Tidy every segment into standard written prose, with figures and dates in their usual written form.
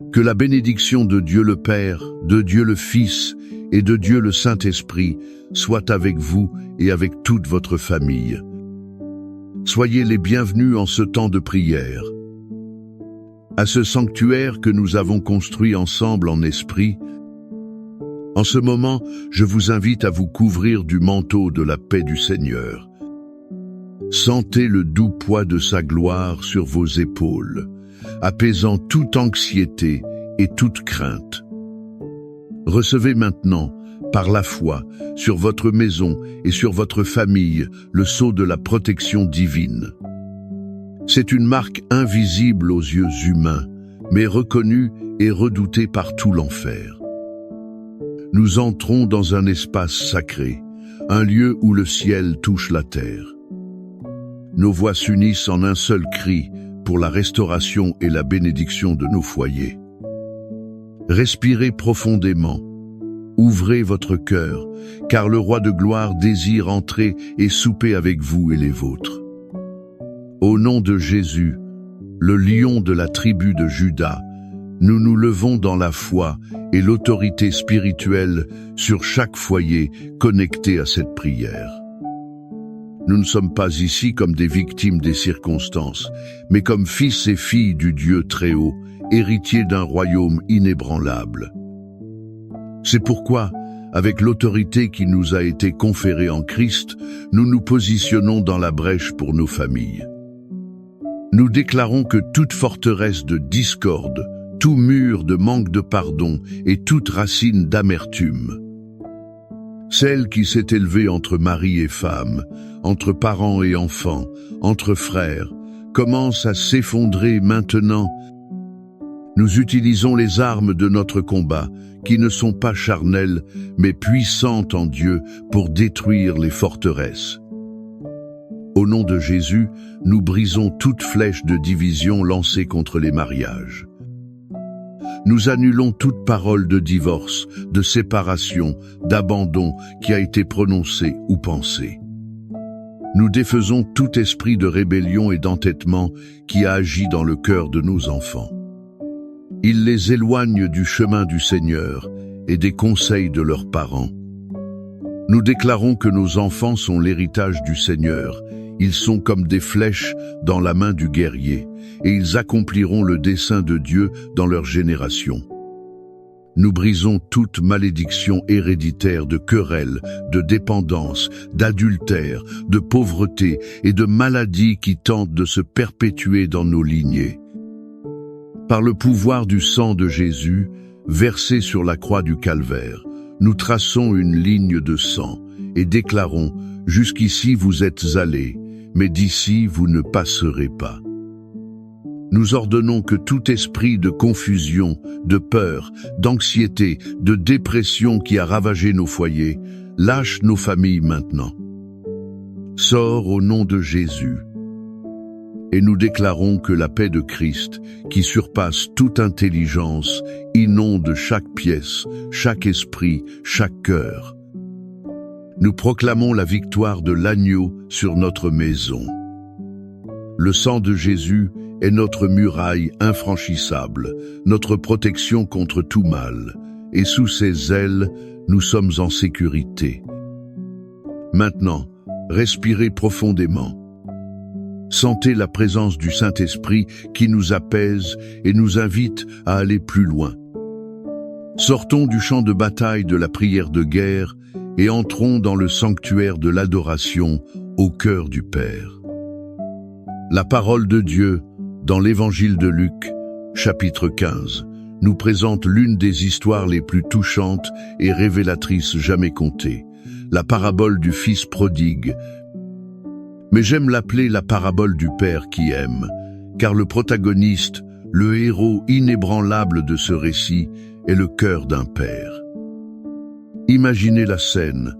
Que la bénédiction de Dieu le Père, de Dieu le Fils et de Dieu le Saint-Esprit soit avec vous et avec toute votre famille. Soyez les bienvenus en ce temps de prière. À ce sanctuaire que nous avons construit ensemble en esprit, en ce moment, je vous invite à vous couvrir du manteau de la paix du Seigneur. Sentez le doux poids de sa gloire sur vos épaules, apaisant toute anxiété et toute crainte. Recevez maintenant, par la foi, sur votre maison et sur votre famille, le sceau de la protection divine. C'est une marque invisible aux yeux humains, mais reconnue et redoutée par tout l'enfer. Nous entrons dans un espace sacré, un lieu où le ciel touche la terre. Nos voix s'unissent en un seul cri pour la restauration et la bénédiction de nos foyers. Respirez profondément, ouvrez votre cœur, car le roi de gloire désire entrer et souper avec vous et les vôtres. Au nom de Jésus, le lion de la tribu de Juda, nous nous levons dans la foi et l'autorité spirituelle sur chaque foyer connecté à cette prière. Nous ne sommes pas ici comme des victimes des circonstances, mais comme fils et filles du Dieu très haut, héritiers d'un royaume inébranlable. C'est pourquoi, avec l'autorité qui nous a été conférée en Christ, nous nous positionnons dans la brèche pour nos familles. Nous déclarons que toute forteresse de discorde, tout mur de manque de pardon et toute racine d'amertume, celle qui s'est élevée entre mari et femme, entre parents et enfants, entre frères, commence à s'effondrer maintenant. Nous utilisons les armes de notre combat, qui ne sont pas charnelles, mais puissantes en Dieu pour détruire les forteresses. Au nom de Jésus, nous brisons toute flèche de division lancée contre les mariages. Nous annulons toute parole de divorce, de séparation, d'abandon qui a été prononcée ou pensée. Nous défaisons tout esprit de rébellion et d'entêtement qui a agi dans le cœur de nos enfants. Il les éloigne du chemin du Seigneur et des conseils de leurs parents. Nous déclarons que nos enfants sont l'héritage du Seigneur. Ils sont comme des flèches dans la main du guerrier, et ils accompliront le dessein de Dieu dans leur génération. Nous brisons toute malédiction héréditaire de querelle, de dépendance, d'adultère, de pauvreté et de maladie qui tentent de se perpétuer dans nos lignées. Par le pouvoir du sang de Jésus, versé sur la croix du Calvaire, nous traçons une ligne de sang et déclarons « Jusqu'ici vous êtes allés, mais d'ici vous ne passerez pas ». Nous ordonnons que tout esprit de confusion, de peur, d'anxiété, de dépression qui a ravagé nos foyers, lâche nos familles maintenant. Sors au nom de Jésus. Et nous déclarons que la paix de Christ, qui surpasse toute intelligence, inonde chaque pièce, chaque esprit, chaque cœur. Nous proclamons la victoire de l'agneau sur notre maison. Le sang de Jésus est notre muraille infranchissable, notre protection contre tout mal, et sous ses ailes, nous sommes en sécurité. Maintenant, respirez profondément. Sentez la présence du Saint-Esprit qui nous apaise et nous invite à aller plus loin. Sortons du champ de bataille de la prière de guerre et entrons dans le sanctuaire de l'adoration au cœur du Père. La parole de Dieu, dans l'Évangile de Luc, chapitre 15, nous présente l'une des histoires les plus touchantes et révélatrices jamais contées, la parabole du Fils prodigue. Mais j'aime l'appeler la parabole du Père qui aime, car le protagoniste, le héros inébranlable de ce récit, est le cœur d'un père. Imaginez la scène.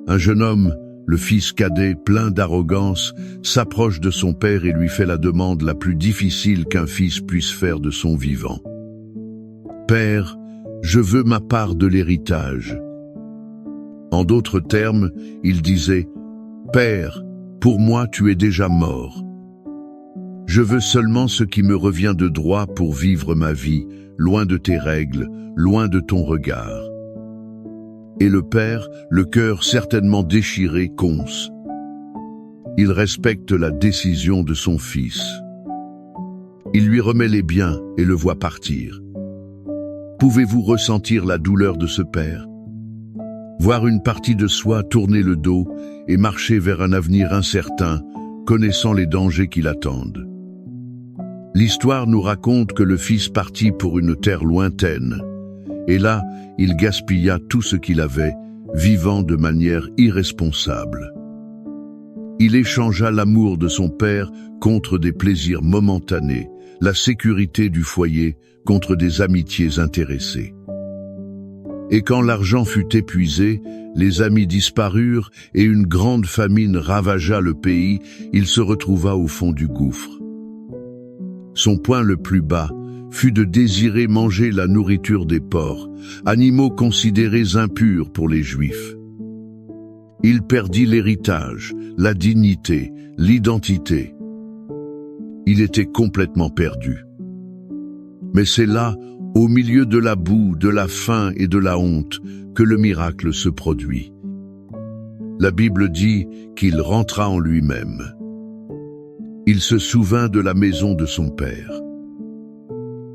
Un jeune homme, le fils cadet, plein d'arrogance, s'approche de son père et lui fait la demande la plus difficile qu'un fils puisse faire de son vivant. « Père, je veux ma part de l'héritage. » En d'autres termes, il disait « Père, pour moi tu es déjà mort. Je veux seulement ce qui me revient de droit pour vivre ma vie, loin de tes règles, loin de ton regard. Et le père, le cœur certainement déchiré, conce. Il respecte la décision de son fils. Il lui remet les biens et le voit partir. Pouvez-vous ressentir la douleur de ce père? Voir une partie de soi tourner le dos et marcher vers un avenir incertain, connaissant les dangers qui l'attendent. L'histoire nous raconte que le fils partit pour une terre lointaine, et là, il gaspilla tout ce qu'il avait, vivant de manière irresponsable. Il échangea l'amour de son père contre des plaisirs momentanés, la sécurité du foyer contre des amitiés intéressées. Et quand l'argent fut épuisé, les amis disparurent et une grande famine ravagea le pays, il se retrouva au fond du gouffre. Son point le plus bas fut de désirer manger la nourriture des porcs, animaux considérés impurs pour les Juifs. Il perdit l'héritage, la dignité, l'identité. Il était complètement perdu. Mais c'est là, au milieu de la boue, de la faim et de la honte, que le miracle se produit. La Bible dit qu'il rentra en lui-même. Il se souvint de la maison de son père.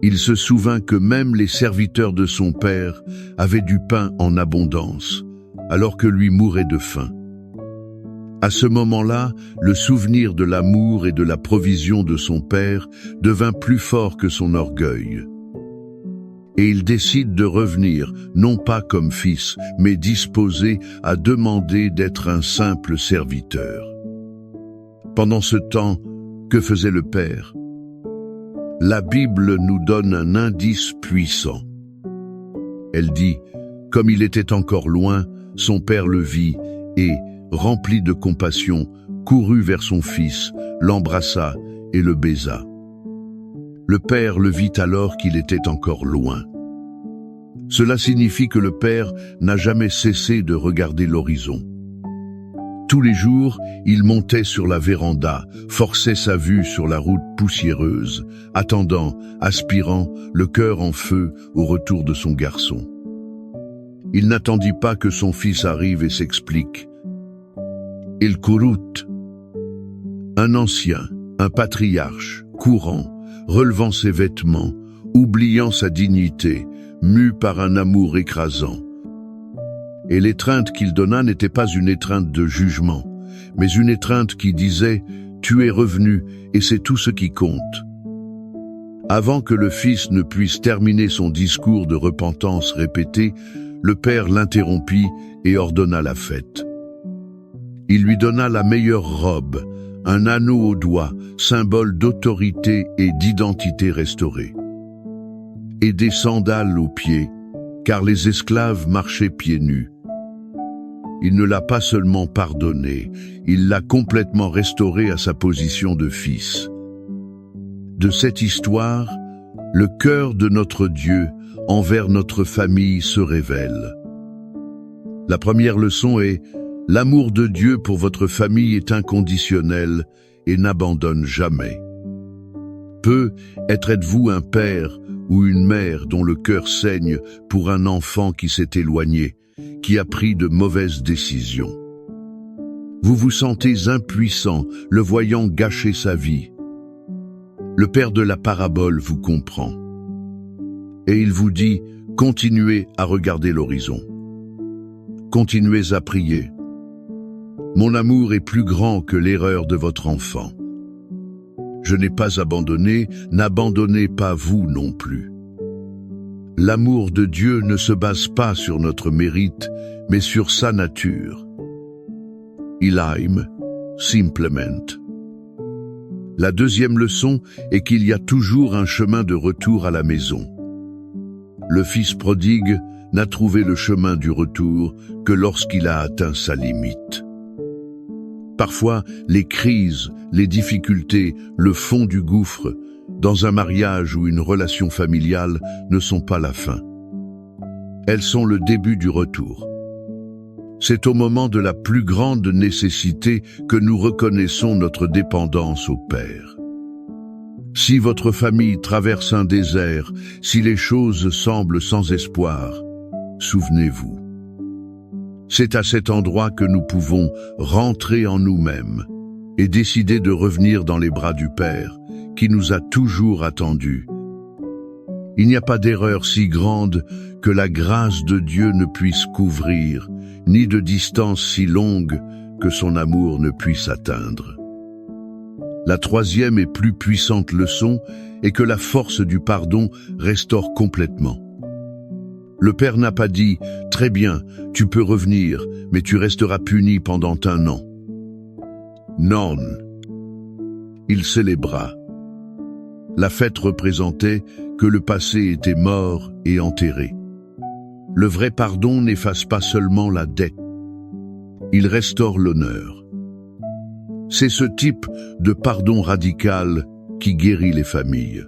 Il se souvint que même les serviteurs de son père avaient du pain en abondance, alors que lui mourait de faim. À ce moment-là, le souvenir de l'amour et de la provision de son père devint plus fort que son orgueil. Et il décide de revenir, non pas comme fils, mais disposé à demander d'être un simple serviteur. Pendant ce temps, que faisait le père? La Bible nous donne un indice puissant. Elle dit, comme il était encore loin, son père le vit et, rempli de compassion, courut vers son fils, l'embrassa et le baisa. Le père le vit alors qu'il était encore loin. Cela signifie que le père n'a jamais cessé de regarder l'horizon. Tous les jours, il montait sur la véranda, forçait sa vue sur la route poussiéreuse, attendant, aspirant, le cœur en feu au retour de son garçon. Il n'attendit pas que son fils arrive et s'explique. Il courut. Un ancien, un patriarche, courant, relevant ses vêtements, oubliant sa dignité, mu par un amour écrasant. Et l'étreinte qu'il donna n'était pas une étreinte de jugement, mais une étreinte qui disait « Tu es revenu et c'est tout ce qui compte ». Avant que le fils ne puisse terminer son discours de repentance répété, le père l'interrompit et ordonna la fête. Il lui donna la meilleure robe, un anneau au doigt, symbole d'autorité et d'identité restaurée, et des sandales aux pieds, car les esclaves marchaient pieds nus. Il ne l'a pas seulement pardonné, il l'a complètement restauré à sa position de fils. De cette histoire, le cœur de notre Dieu envers notre famille se révèle. La première leçon est « L'amour de Dieu pour votre famille est inconditionnel et n'abandonne jamais ». Êtes-vous un père ou une mère dont le cœur saigne pour un enfant qui s'est éloigné, qui a pris de mauvaises décisions? Vous vous sentez impuissant, le voyant gâcher sa vie. Le père de la parabole vous comprend. Et il vous dit, continuez à regarder l'horizon. Continuez à prier. Mon amour est plus grand que l'erreur de votre enfant. Je n'ai pas abandonné, n'abandonnez pas vous non plus. L'amour de Dieu ne se base pas sur notre mérite, mais sur sa nature. Il aime, simplement. La deuxième leçon est qu'il y a toujours un chemin de retour à la maison. Le fils prodigue n'a trouvé le chemin du retour que lorsqu'il a atteint sa limite. Parfois, les crises, les difficultés, le fond du gouffre, dans un mariage ou une relation familiale, ne sont pas la fin. Elles sont le début du retour. C'est au moment de la plus grande nécessité que nous reconnaissons notre dépendance au Père. Si votre famille traverse un désert, si les choses semblent sans espoir, souvenez-vous. C'est à cet endroit que nous pouvons rentrer en nous-mêmes et décider de revenir dans les bras du Père, qui nous a toujours attendus. Il n'y a pas d'erreur si grande que la grâce de Dieu ne puisse couvrir, ni de distance si longue que son amour ne puisse atteindre. La troisième et plus puissante leçon est que la force du pardon restaure complètement. Le Père n'a pas dit « Très bien, tu peux revenir, mais tu resteras puni pendant 1 an ». Non. Il célébra. La fête représentait que le passé était mort et enterré. Le vrai pardon n'efface pas seulement la dette. Il restaure l'honneur. C'est ce type de pardon radical qui guérit les familles.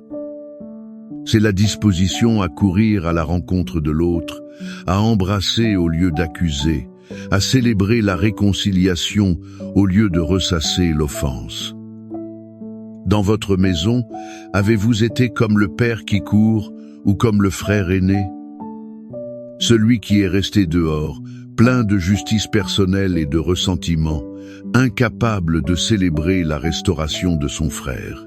C'est la disposition à courir à la rencontre de l'autre, à embrasser au lieu d'accuser, à célébrer la réconciliation au lieu de ressasser l'offense. Dans votre maison, avez-vous été comme le père qui court ou comme le frère aîné? Celui qui est resté dehors, plein de justice personnelle et de ressentiment, incapable de célébrer la restauration de son frère.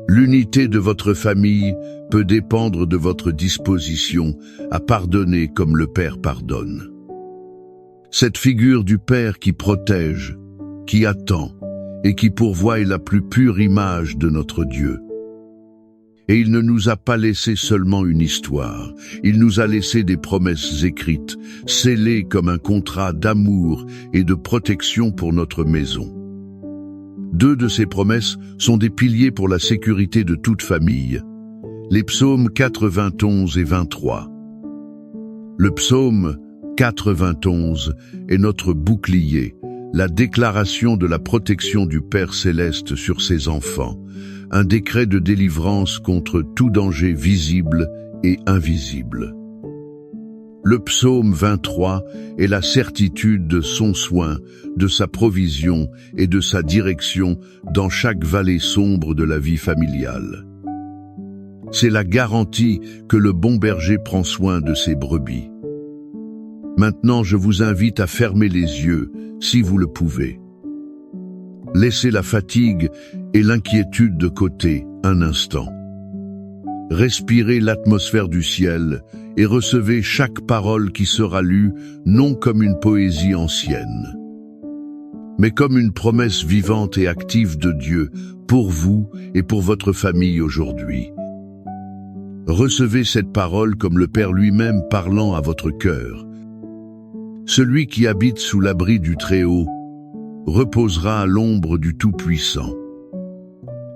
L'unité de votre famille peut dépendre de votre disposition à pardonner comme le Père pardonne. Cette figure du Père qui protège, qui attend et qui pourvoit est la plus pure image de notre Dieu. Et il ne nous a pas laissé seulement une histoire, il nous a laissé des promesses écrites, scellées comme un contrat d'amour et de protection pour notre maison. 2 de ces promesses sont des piliers pour la sécurité de toute famille. Les psaumes 91 et 23. Le psaume 91 est notre bouclier, la déclaration de la protection du Père Céleste sur ses enfants, un décret de délivrance contre tout danger visible et invisible. Le psaume 23 est la certitude de son soin, de sa provision et de sa direction dans chaque vallée sombre de la vie familiale. C'est la garantie que le bon berger prend soin de ses brebis. Maintenant, je vous invite à fermer les yeux, si vous le pouvez. Laissez la fatigue et l'inquiétude de côté un instant. Respirez l'atmosphère du ciel et recevez chaque parole qui sera lue non comme une poésie ancienne, mais comme une promesse vivante et active de Dieu pour vous et pour votre famille aujourd'hui. Recevez cette parole comme le Père lui-même parlant à votre cœur. Celui qui habite sous l'abri du Très-Haut reposera à l'ombre du Tout-Puissant.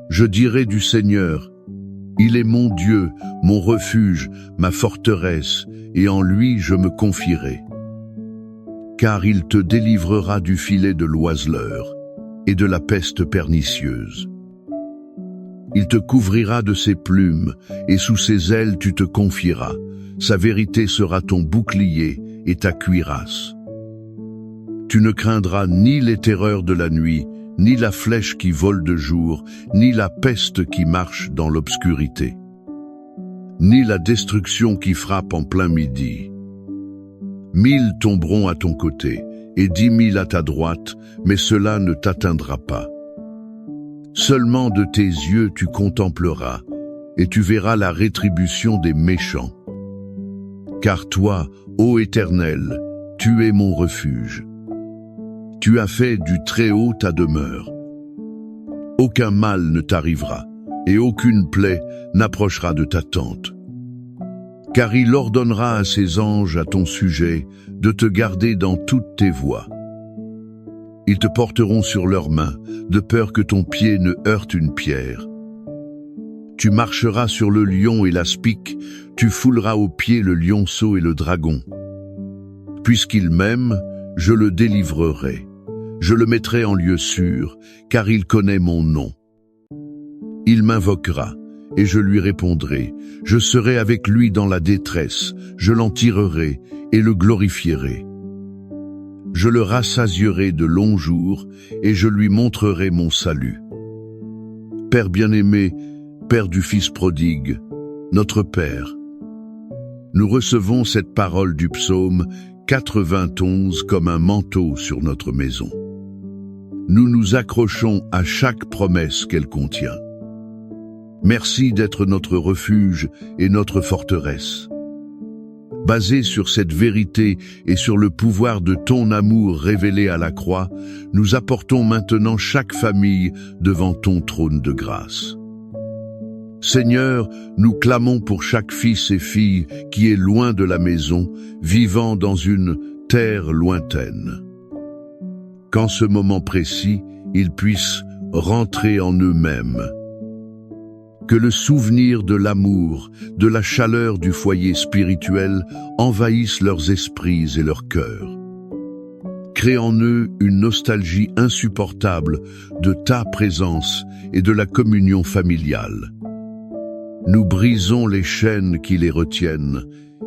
Je dirai du Seigneur, il est mon Dieu, mon refuge, ma forteresse, et en lui je me confierai. Car il te délivrera du filet de l'oiseleur et de la peste pernicieuse. Il te couvrira de ses plumes, et sous ses ailes tu te confieras. Sa vérité sera ton bouclier et ta cuirasse. Tu ne craindras ni les terreurs de la nuit, ni la flèche qui vole de jour, ni la peste qui marche dans l'obscurité, ni la destruction qui frappe en plein midi. 1000 tomberont à ton côté, et 10 000 à ta droite, mais cela ne t'atteindra pas. Seulement de tes yeux tu contempleras, et tu verras la rétribution des méchants. Car toi, ô Éternel, tu es mon refuge. Tu as fait du Très-Haut ta demeure. Aucun mal ne t'arrivera, et aucune plaie n'approchera de ta tente. Car il ordonnera à ses anges à ton sujet de te garder dans toutes tes voies. Ils te porteront sur leurs mains, de peur que ton pied ne heurte une pierre. Tu marcheras sur le lion et l'aspic, tu fouleras aux pieds le lionceau et le dragon. Puisqu'il m'aime, je le délivrerai. Je le mettrai en lieu sûr, car il connaît mon nom. Il m'invoquera, et je lui répondrai. Je serai avec lui dans la détresse, je l'en tirerai et le glorifierai. Je le rassasierai de longs jours, et je lui montrerai mon salut. Père bien-aimé, Père du Fils prodigue, notre Père. Nous recevons cette parole du psaume 91 comme un manteau sur notre maison. Nous nous accrochons à chaque promesse qu'elle contient. Merci d'être notre refuge et notre forteresse. Basé sur cette vérité et sur le pouvoir de ton amour révélé à la croix, nous apportons maintenant chaque famille devant ton trône de grâce. Seigneur, nous clamons pour chaque fils et fille qui est loin de la maison, vivant dans une terre lointaine. Qu'en ce moment précis, ils puissent rentrer en eux-mêmes. Que le souvenir de l'amour, de la chaleur du foyer spirituel envahisse leurs esprits et leurs cœurs. Crée en eux une nostalgie insupportable de ta présence et de la communion familiale. Nous brisons les chaînes qui les retiennent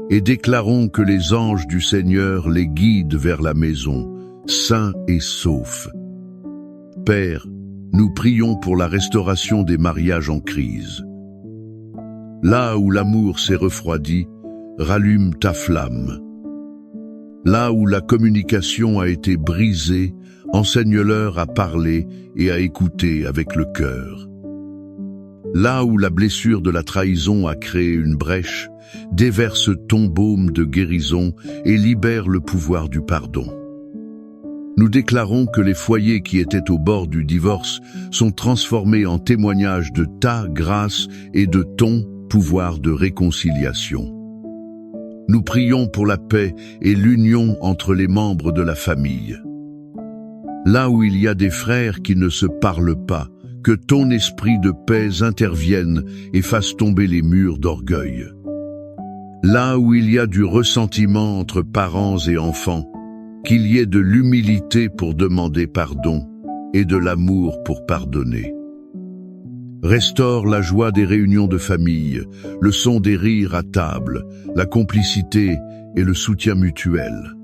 et déclarons que les anges du Seigneur les guident vers la maison, sains et saufs. Père, nous prions pour la restauration des mariages en crise. Là où l'amour s'est refroidi, rallume ta flamme. Là où la communication a été brisée, enseigne-leur à parler et à écouter avec le cœur. Là où la blessure de la trahison a créé une brèche, déverse ton baume de guérison et libère le pouvoir du pardon. Nous déclarons que les foyers qui étaient au bord du divorce sont transformés en témoignages de ta grâce et de ton pouvoir de réconciliation. Nous prions pour la paix et l'union entre les membres de la famille. Là où il y a des frères qui ne se parlent pas, que ton esprit de paix intervienne et fasse tomber les murs d'orgueil. Là où il y a du ressentiment entre parents et enfants, qu'il y ait de l'humilité pour demander pardon et de l'amour pour pardonner. Restaure la joie des réunions de famille, le son des rires à table, la complicité et le soutien mutuel.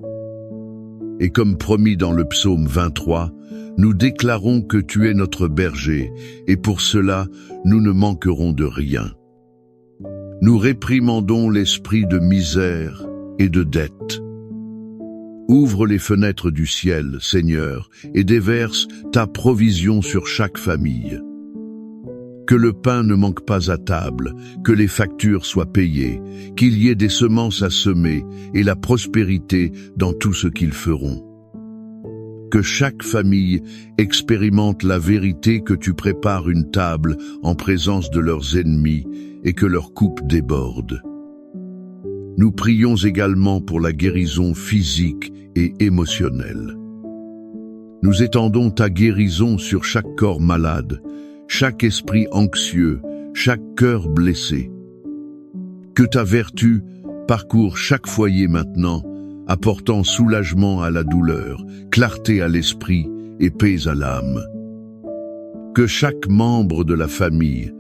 Et comme promis dans le psaume 23, nous déclarons que tu es notre berger, et pour cela, nous ne manquerons de rien. Nous réprimandons l'esprit de misère et de dette. Ouvre les fenêtres du ciel, Seigneur, et déverse ta provision sur chaque famille. Que le pain ne manque pas à table, que les factures soient payées, qu'il y ait des semences à semer et la prospérité dans tout ce qu'ils feront. Que chaque famille expérimente la vérité que tu prépares une table en présence de leurs ennemis et que leur coupe déborde. Nous prions également pour la guérison physique et émotionnelle. Nous étendons ta guérison sur chaque corps malade, chaque esprit anxieux, chaque cœur blessé. Que ta vertu parcourt chaque foyer maintenant, apportant soulagement à la douleur, clarté à l'esprit et paix à l'âme. Que chaque membre de la famille,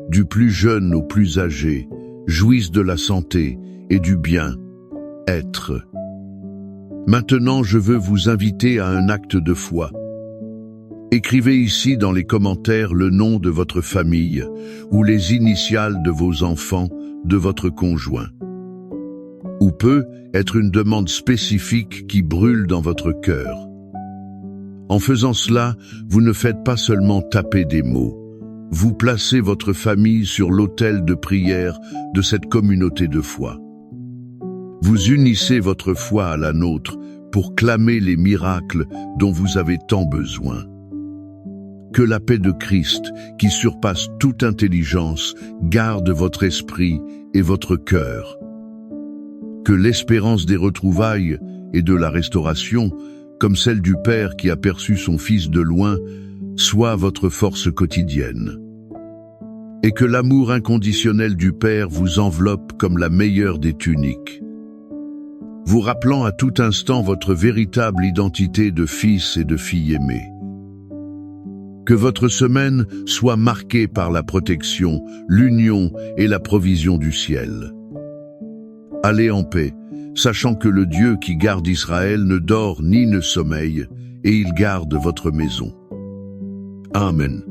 du plus jeune au plus âgé, jouisse de la santé et du bien-être. Maintenant, je veux vous inviter à un acte de foi. Écrivez ici dans les commentaires le nom de votre famille ou les initiales de vos enfants, de votre conjoint. Ou peut être une demande spécifique qui brûle dans votre cœur. En faisant cela, vous ne faites pas seulement taper des mots. Vous placez votre famille sur l'autel de prière de cette communauté de foi. Vous unissez votre foi à la nôtre pour clamer les miracles dont vous avez tant besoin. Que la paix de Christ, qui surpasse toute intelligence, garde votre esprit et votre cœur. Que l'espérance des retrouvailles et de la restauration, comme celle du Père qui aperçut son Fils de loin, soit votre force quotidienne. Et que l'amour inconditionnel du Père vous enveloppe comme la meilleure des tuniques, vous rappelant à tout instant votre véritable identité de fils et de fille aimée. Que votre semaine soit marquée par la protection, l'union et la provision du ciel. Allez en paix, sachant que le Dieu qui garde Israël ne dort ni ne sommeille, et il garde votre maison. Amen.